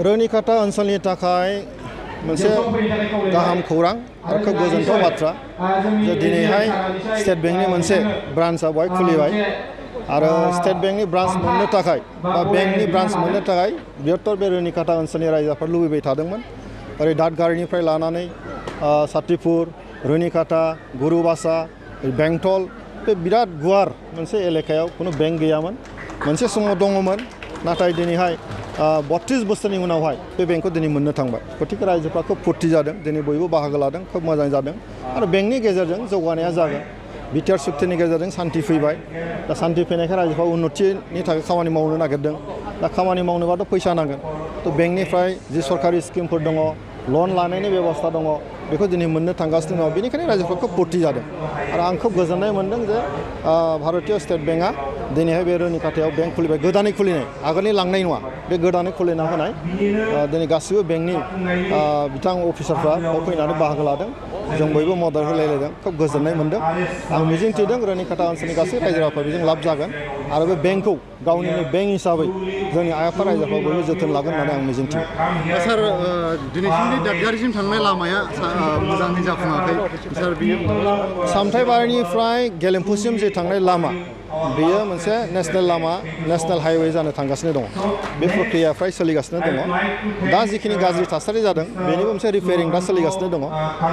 रोनिकाटा ओनसोलनि थाखाय मोनसे गाहाम खौरां आरो खोब गोजोनथाव बाथ्रा जे दिनैहाय स्टेट बेंकनि मोनसे ब्रान्चआ बेवहाय खुलिबाय आरो स्टेट बेंकनि ब्रान्च मोननो थाखाय बा बेंकनि ब्रान्च मोननो थाखाय बृहत्तर बे रोनिकाटा ओनसोलनि रायजोफोर लुबैबाय थादोंमोन। ओरै दादगारिनिफ्राय लानानै सातिपुर, रोनिकाटा, गुरुबासा, बेंटल बे बिराद गुवार मोनसे एलेकायाव खुनु बेंक गैयामोन। मोनसे समाव दङमोन, नाथाय दिनैहाय 32 बोसोरनि उनावहाय बे बेंकखौ दिनै मोननो थांबाय। गतिके रायजोफ्रा खोब फुरथि जादों, दिनै बयबो बाहागो लादों, खोब मोजां जादों आरो बेंकनि गेजेरजों जौगानाया जागोन। बिटिआर सुक्तिनि गेजेरजों सान्थि फैबाय। दा सान्थि फैनायखाय रायजोफ्रा उन्नतिनि थाखाय खामानि मावनो नागिरदों। दा खामानि मावनोबाथ' फैसा नांगोन। थ' बेंकनिफ्राय जि सरकारि स्किमफोर दङ, लन लानायनि बेबस्था दङ, बेखौ दिनै मोननो थांगासिनो दङ। बेनिखायनो रायजोफ्रा खोब फुरथि जादों आरो आं खोब गोजोननाय मोन्दों जे भारतीय स्टेट बेंकआ दिनैहाय बे रोनिकाटायाव बेंक खुलिबाय, गोदानै खुलिनाय, आगोलनि लांनाय नङा, बे गोदानै खुलिना होनाय। दिनै गासिबो बेंकनि बिथां अफिसारफ्रा बाव फैनानै बाहागो लादों। जों बयबो मदद होलायलायदों, खोब गोजोननाय मोन्दों। आं मिजिंथिदों रोनिकाटा ओनसोलनि गासै रायजो राजाफ्रा बेजों लाब जागोन आरो बे बेंकखौ गावनिनो बेंक हिसाबै जोंनि आइ आफा रायजोफ्रा बयबो जोथोन लागोन होननानै आं मिजिंथियो। सार, दिनैसिमनि दादगारिसिम थांनाय लामाया मोजाङै जाफुङाखै सार। बियो सामथाइबारिनिफ्राय गेलेमफुसिम जे थांनाय लामा, बेयो मोनसे नेसनेल लामा, नेसनेल हाइवे जानो थांगासिनो दङ। बे प्रक्रिया फ्राय सोलिगासिनो दङ। दा जिखिनि गाज्रि थासारि जादों बेनिबो मोनसे रिपेयारिं दा सोलिगासिनो दङ।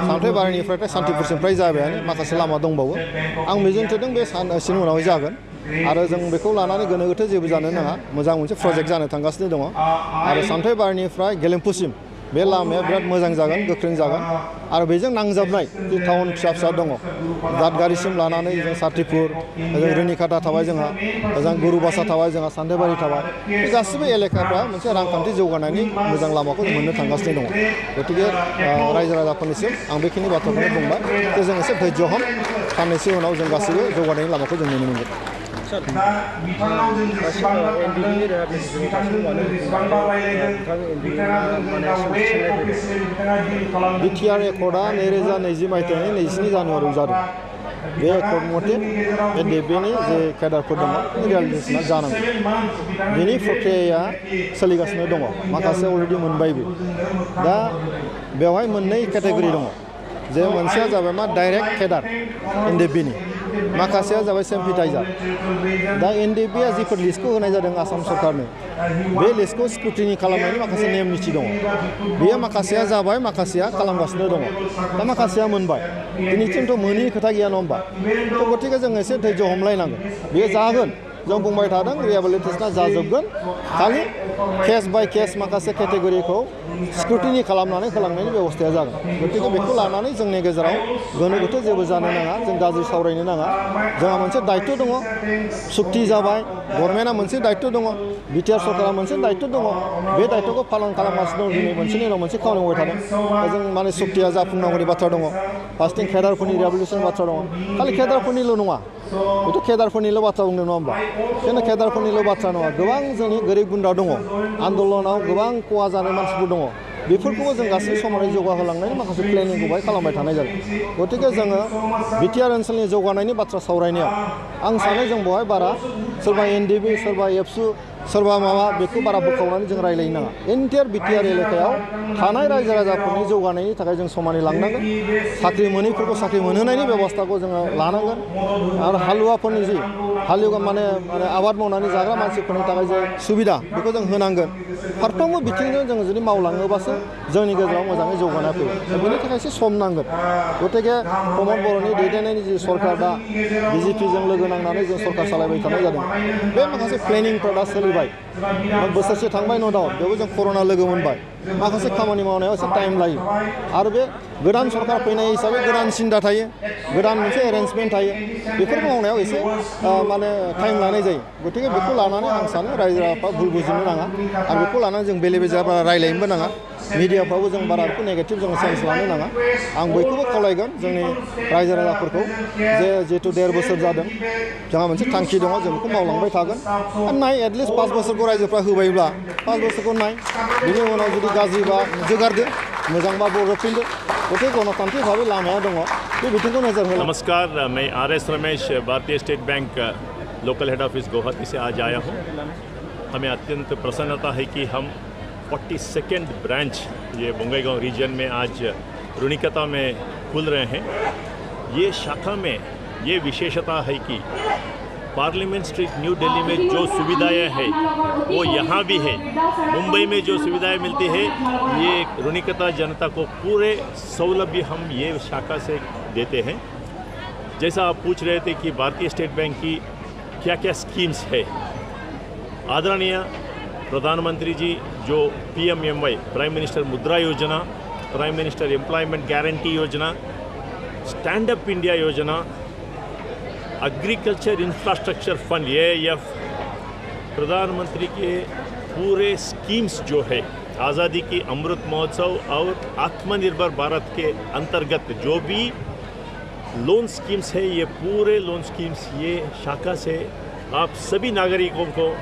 सामथाइबारिनिफ्राय सान्तिपुरसिम फ्राय जाबायानो, माखासे लामा दंबावो। आं मिजिंथिदों बे सानसेनि उनावहाय जागोन आरो जों बेखौ लानानै गोनो गोथो जेबो जानो नाङा। मोजां मोनसे प्रजेक्ट जानो थांगासिनो दङ आरो सामथाइबारिनिफ्राय गेलेमफुसिम बे लामाया बिराद मोजां जागोन, गोख्रों जागोन आरो बेजों नांजाबनाय जि टाउन फिसा फिसा दङ, दादगारिसिम लानानै जों सातिपुर, ओजों रोनिकाटा थाबाय, जोंहा ओजों गुरुबासा थाबाय, जोंहा सान्थाइबारि थाबाय, बे गासिबो एलेकाफ्रा मोनसे रांखान्थि जौगानायनि मोजां लामाखौ मोननो थांगासिनो दङ। गतिके रायजो राजाफोरनिसिम आं बेखिनि बाथ्राखौनो बुंबाय जे जों एसे धैर्य हम, साननैसो उनाव जों गासिबो जौगानायनि लामाखौ जों नुनो मोनगोन। बिटिआर एकर्डआ 2020 मायथाइनि 23 जानुवारियाव जादों। बे एकर्ड मथे एनडिएफबिनि जे केडारफोर दङ, रियेलाइजेसना जानांगौ। बेनि प्रक्रियाया सोलिगासिनो दङ, माखासे अलरेडि मोनबायबो। दा बेवहाय मोननै केटेगरि दङ, जे मोनसेया जाबाय मा डाइरेक्ट केडार एनडिएफबिनि, माखासेया जाबाय सिम्पेटाइजार। दा एनडिएफबिआ जिफोर लिस्टखौ होनाय जादों आसाम सरकारनो, बे लिस्टखौ स्क्रुटिनि खालामनायनि माखासे नेम निथि दङ। बेयो माखासेया जाबाय, माखासेया खालामगासिनो दङ। दा माखासेया मोनबाय, दिनैसिमथ' मोनि खोथा गैया, नङा होमबा? थ' गतिके जों एसे धैर्य हमलायनांगोन। बेयो जागोन, जों बुंबाय थादों रिहेबिलिटेसना जाजोबगोन, खालि केस बाय केस माखासे केटेगरिखौ स्क्रुटिनि खालामनानै होलांनायनि बेबस्थाया जागोन। गतिके बेखौ लानानै जोंनि गेजेराव गोनो गोथो जेबो जानो नाङा, जों गाज्रि सावरायनो नाङा। जोंहा मोनसे दायित्व दङ, सुक्ति जाबाय, गभर्नमेन्टआ मोनसे दायित्व दङ, बिटिआर सरकारा मोनसे दायित्व दङ। बे दायित्वखौ पालन खालामगासिनो दं। दिनै मोनसेनि उनाव मोनसे खामानि मावबाय थादों। जों माने सुक्तिया जाफुंनांगौनि बाथ्रा दङ, फार्स्टिं केडारफोरनि रिहेबिलिटेसननि बाथ्रा दङ। खालि केडारफोरनिल' नङा, बेथ' केडारफोरनिल' बाथ्रा बुंदों, नङा होमबा? जोंना केडारफोरनिल' बाथ्रा नङा, गोबां जोंनि गोरिब गुन्द्रा दङ, आन्दलनाव गोबां खहा जानाय मानसिफोर दङ। बेफोरखौबो जों गासै समावनो जौगाहोलांनायनि माखासे प्लेनिंखौ बाहाय खालामबाय थानाय जादों। गतिके जोङो बिटिआर ओनसोलनि जौगानायनि बाथ्रा सावरायनायाव आं सानो जों बेवहाय बारा सोरबा एनडिएफबि, सोरबा एबसु, सोरबा माबा, बेखौ बारा बोखावनानै जों रायलायनो नाङा। एन्टायार बिटिआर एलेकायाव थानाय रायजो राजाफोरनि जौगानायनि थाखाय जों समानै लांनांगोन। साख्रि मोनैफोरखौ साख्रि मोनहोनायनि बेबस्थाखौ जोङो लानांगोन आरो हालुवाफोरनि जि हालुवा माने आबाद मावनानै जाग्रा मानसिफोरनि थाखाय जे सुबिदा, बेखौ जों होनांगोन। फारफ्रोमबो बिथिंजों जों जुदि मावलाङोबासो जोंनि गेजेराव मोजाङै जौगानाय फैगोन। बेनि थाखाय एसे सम नांगोन। गतिके प्रमद बर'नि दैदेननायनि जि सरकार, दा बिजेपिजों लोगो नांनानै जों सरकार सालायबाय थानाय जादों, बे माखासे प्लेनिंफोरा दा सोलिबाय। बोसोरसे थांबाय, न' दाउट, बेयावबो जों कर'ना लोगो मोनबाय। माखासे खामानि मावनायाव एसे टाइम लायो आरो बे गोदान सरकार फैनाय हिसाबै गोदान सिन्था थायो, गोदान मोनसे एरेन्जमेन्ट थायो। बेफोर मावनायाव एसे माने टाइम लानाय जायो। गतिके बेखौ लानानै आं सानो रायजो राजाफ्रा भुल बुजिनो नाङा आरो बेखौ लानानै जों बेले बेजे बारा रायलायनोबो नाङा। मिडियाफ्रावबो जों बारा नेगेटिभ जों सेन्स लानो नाङा। आं बयखौबो खावलायगोन जोंनि रायजो राजाफोरखौ जे जिहेतु 1.5 बोसोर जादों, जोंहा मोनसे थांखि दङ, जों बेखौ मावलांबाय थागोन। नाय एटलिस्ट 5 बोसोरखौ रायजोफ्रा होबायब्ला 5 बोसोरखौ नाय, बिनि उनाव जुदि गाज्रिबा जोगारदो, मोजांबा बर'फिनदो। गतिके गणतान्त्रिक भावे लामाया दङ, बे बिथिंखौ नोजोर होलां। नमस्कार, मैं आर.एस. रमेश, भारतीय state bank local head office Guwahati से आज आया हूँ। हमें अत्यंत प्रसन्नता है कि हम 42nd ब्रांच ये बोंगईगांव रीजन में आज रुनिकता में खुल रहे हैं। ये शाखा में ये विशेषता है कि पार्लियामेंट स्ट्रीट न्यू दिल्ली में जो सुविधाएं हैं वो यहाँ भी है। मुंबई में जो सुविधाएं मिलती है ये रुनिकता जनता को पूरे सौलभ्य हम ये शाखा से देते हैं। जैसा आप पूछ रहे थे कि भारतीय स्टेट बैंक की क्या क्या स्कीम्स है, आदरणीय प्रधानमंत्री जी जो PMMY प्राइम मिनिस्टर मुद्रा योजना, प्राइम मिनिस्टर एम्प्लॉयमेंट गारंटी योजना, स्टैंड अप इंडिया योजना, एग्रीकल्चर इंफ्रास्ट्रक्चर फंड AIF, प्रधानमंत्री के पूरे स्कीम्स जो है आज़ादी की अमृत महोत्सव और आत्मनिर्भर भारत के अंतर्गत जो भी लोन स्कीम्स है, ये पूरे लोन स्कीम्स ये शाखा से आप सभी नागरिकों को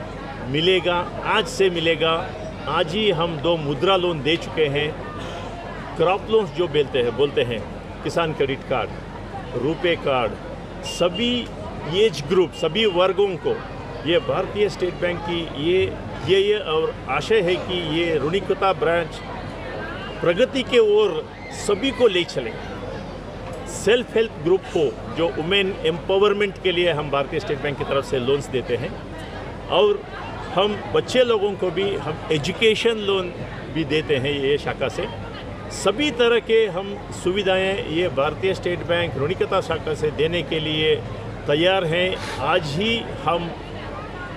मिलेगा। आज से मिलेगा। आज ही हम 2 मुद्रा लोन दे चुके हैं। क्रॉप लोन्स जो बोलते हैं किसान क्रेडिट कार्ड, रुपे कार्ड, सभी एज ग्रुप, सभी वर्गों को ये भारतीय स्टेट बैंक की ये और आशय है कि ये रुनिकता ब्रांच प्रगति के ओर सभी को ले चले। सेल्फ हेल्प ग्रुप को जो वुमेन एम्पावरमेंट के लिए हम भारतीय स्टेट बैंक की तरफ से लोन्स देते हैं और हम बच्चे लोगों को भी हम एजुकेशन लोन भी देते हैं ये शाखा से। सभी तरह के हम सुविधाएं ये भारतीय स्टेट बैंक रुनिकता शाखा से देने के लिए तैयार हैं। आज ही हम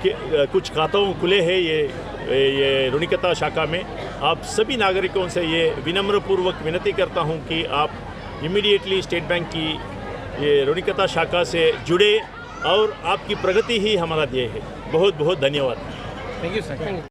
कुछ खातों खुले हैं ये रुनिकता शाखा में। आप सभी नागरिकों से ये विनम्रपूर्वक विनती करता हूं कि आप इमीडिएटली स्टेट बैंक की ये रुनिकता शाखा से जुड़े और आपकी प्रगति ही हमारा ध्येय है। बहुत बहुत धन्यवाद। Thank you sir.